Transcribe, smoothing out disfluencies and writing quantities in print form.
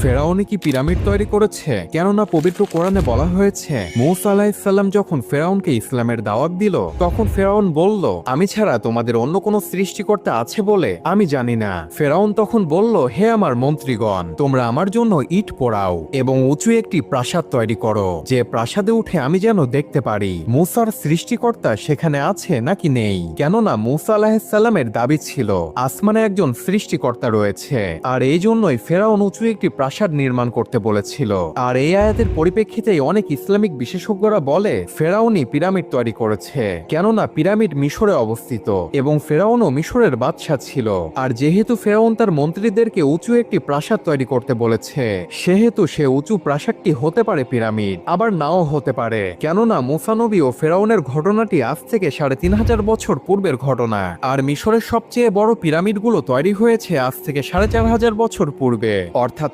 ফেরাউনি কি পিরামিড তৈরি করেছে? কেননা পবিত্র কোরআনে বলা হয়েছে মূসা আলাইহিস সালাম যখন ফেরাউনকে ইসলামের দাওয়াত দিল তখন ফেরাউন বলল, আমি ছাড়া তোমাদের অন্য কোনো সৃষ্টিকর্তা আছে বলে আমি জানি না। ফেরাউন তখন বলল, হে আমার মন্ত্রীগণ, তোমরা আমার জন্য ইট পোড়াও এবং উঁচু একটি প্রাসাদ তৈরি করো, যে প্রাসাদে উঠে আমি যেন দেখতে পারি মূসার সৃষ্টিকর্তা সেখানে আছে নাকি নেই। কেননা মূসা আলাইহিস সালামের দাবি ছিল আসমানে একজন সৃষ্টিকর্তা রয়েছে, আর এই জন্যই ফেরাউন উঁচু একটি প্রাসাদ নির্মাণ করতে বলেছিল। আর এই আয়াতের পরিপ্রেক্ষিতেই অনেক ইসলামিক বিশেষজ্ঞরা বলে ফেরাউনই পিরামিড তৈরি করেছে, কেননা পিরামিড মিশরে অবস্থিত এবং ফেরাউনও মিশরের বাদশা ছিল। আর যেহেতু ফেরাউন তার মন্ত্রীদেরকে উঁচু একটি প্রাসাদ তৈরি করতে বলেছে, সেহেতু সে উঁচু প্রাসাদটি হতে পারে পিরামিড, আবার নাও হতে পারে। কেননা মূসা নবী ও ফেরাউনের ঘটনাটি আজ থেকে ৩৫০০ বছর পূর্বের ঘটনা, আর মিশরের সবচেয়ে বড় পিরামিডগুলো তৈরি হয়েছে আজ থেকে ৪৫০০ বছর পূর্বে, অর্থাৎ